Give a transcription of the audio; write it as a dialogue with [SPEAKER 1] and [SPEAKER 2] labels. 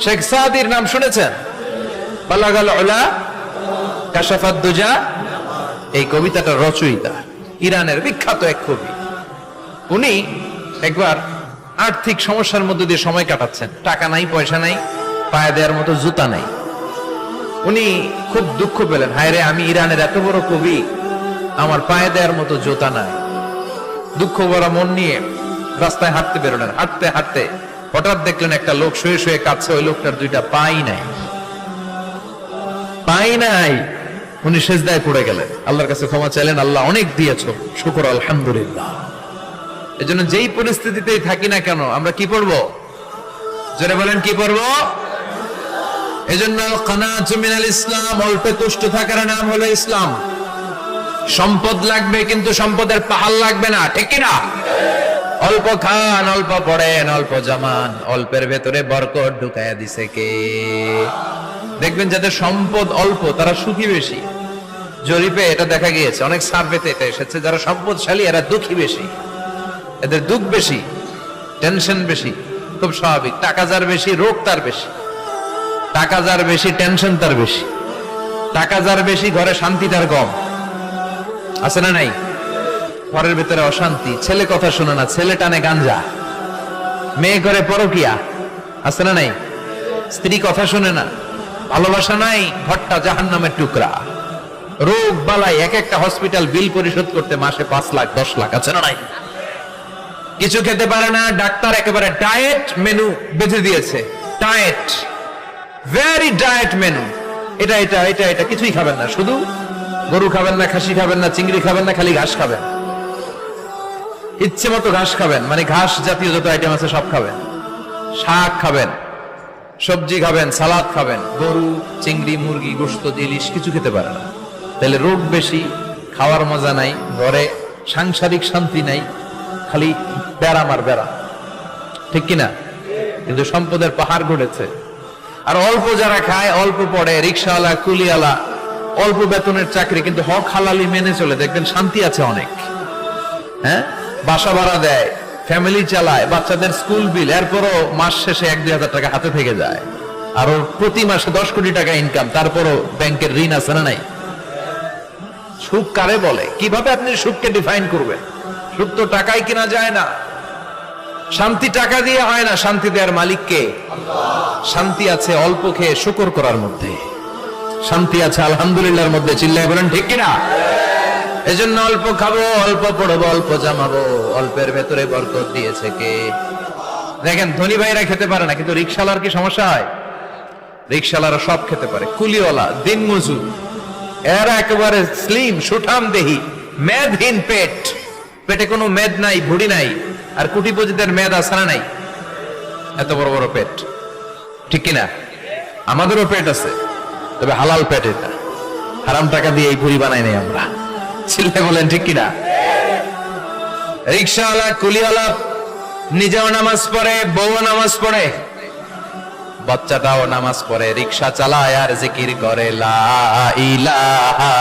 [SPEAKER 1] শেখ সাদির নাম শুনেছেন? বালাগাল উলা কাশাফাদ দুজা, এই কবিতাটার রচয়িতা ইরানের বিখ্যাত এক কবি। উনি একবার আর্থিক সমস্যার মধ্যে দিয়ে সময় কাটাচ্ছেন, টাকা নাই, পয়সা নাই, পায়ে দেওয়ার মতো জুতা নাই। উনি খুব দুঃখ পেলেন, হায় রে, আমি ইরানের এত বড় কবি, আমার পায়ে দেওয়ার মতো জুতা নাই। দুঃখ ভরা মন নিয়ে রাস্তায় হাঁটতে বেরোলেন। হাঁটতে হাঁটতে হঠাৎ দেখলেন একটা লোক শুয়ে শুয়ে কাঁদছে, ওই লোকটার দুইটা পাই নাই, পাই নাই। উনি সেজদায় পড়ে গেলেন, আল্লাহর কাছে ক্ষমা চাইলেন, আল্লাহ অনেক দিয়েছো, শুকর আলহামদুলিল্লাহ। এজন্য যেই পরিস্থিতিতেই থাকি না কেন আমরা কি পড়বো? জোরে বলেন, কি পড়বো? এজন্য কানাতু মিনাল ইসলাম, অল্পে তুষ্ট থাকার নাম হলো ইসলাম। সম্পদ লাগবে কিন্তু সম্পদের পাহাড় লাগবে না, ঠিক কি না? অল্প খান, অল্প পড়েন, অল্প জমান, অল্পের ভেতরে বরকত ঢুকায়া দিছে কে? দেখবেন যাদের সম্পদ অল্প তারা সুখী বেশি। জরিপে এটা দেখা গিয়েছে, অনেক সার্ভেতে এটা এসেছে, যারা সম্পদশালী এরা দুঃখী বেশি, এদের দুঃখ বেশি, টেনশন বেশি। খুব স্বাভাবিক, টাকা যার বেশি রোগ তার বেশি, টাকা যার বেশি টেনশন তার বেশি, টাকা যার বেশি ঘরে শান্তি তার কম। আছে না নাই? ঘরের ভেতরে অশান্তি, ছেলে কথা শোনে না, ছেলে টানে গাঞ্জা, মেয়ে করে পরকিয়া। আছে না নাই? স্ত্রী কথা শোনে না, ভালোবাসা নাই, ঘরটা জাহান্নামের টুকরা। রোগ বালাই, এক একটা হসপিটাল বিল পরিশোধ করতে মাসে 5 লাখ 10 লাখ। আছে না নাই? কিছু খেতে পারে না, ডাক্তার একেবারে ডায়েট মেনু বেঁধে দিয়েছে। ডায়েট, ভেরি ডায়েট মেনু, এটা এটা এটা এটা কিছুই খাবেন না, শুধু গরু খাবেন না, খাসি খাবেন না, চিংড়ি খাবেন না, খালি ঘাস খাবেন। ইচ্ছে মতো ঘাস খাবেন, মানে ঘাস জাতীয় যত আইটেম আছে সব খাবেন। শাক খাবেন, সবজি খাবেন, সালাদ খাবেন। গরু, চিংড়ি, মুরগি, গোশত, ইলিশ কিছু খেতে পারে না। তাহলে রোগ বেশি, খাওয়ার মজা নাই, ঘরে সাংসারিক শান্তি নাই, খালি বেড়া মার বেড়া, ঠিক কিনা? কিন্তু সম্পদের পাহাড় গড়েছে। আর অল্প যারা খায়, অল্প পড়ে, রিক্সাওয়ালা, কুলিওয়ালা, অল্প বেতনের চাকরি, কিন্তু হক হালালি মেনে চলে, দেখবেন শান্তি আছে অনেক। হ্যাঁ, বাসা ভাড়া দেয়, ফ্যামিলি চালায়, বাচ্চাদের স্কুল বিল, এরপরও মাস শেষে 1-2 হাজার টাকা হাতে থেকে যায়। আর ওর প্রতি মাসে 10 কোটি টাকা ইনকাম, তারপরও ব্যাংকের ঋণ আছে না নাই? সুখ কারে বলে? কিভাবে আপনি সুখকে ডিফাইন করবেন? সুখ তো টাকায় কিনা যায় না, শান্তি টাকা দিয়ে হয় না, শান্তি দেওয়ার মালিক কে? শান্তি আছে অল্প খেয়ে শুকর করার মধ্যে, শান্তি আছে আলহামদুলিল্লাহর মধ্যে। চিল্লায় বলেন ঠিক কিনা? এজন্য অল্প খাবো, অল্প পড়বো, অল্প জামাবো, অল্পের ভেতরে বরকত দিয়েছে কে? দেখেন, ধনী ভাইরা খেতে পারে না, কিন্তু রিকশালার কি সমস্যা হয়? রিকশালারা সব খেতে পারে। কুলিওয়ালা, দিন মজুর, এরা একেবারে স্লিম সুঠাম দেহি, মেদহীন পেট, পেটে কোনো মেদ নাই, ভুড়ি নাই। আর কোটিপতিদের মেদ আছে না নাই? এত বড় বড় পেট, ঠিক কিনা? আমাদেরও পেট আছে, তবে হালাল পেট, এটা হারাম টাকা দিয়ে এই ভুড়ি বানাই নাই আমরা। চিল্লায় বলেন ঠিক কিনা? রিকশাওয়ালা, কুলিওয়ালা নিজেও নামাজ পড়ে, বউ নামাজ পড়ে, বাচ্চাটাও নামাজ পড়ে, রিকশা চালায় আর জিকির করে লা ইলাহা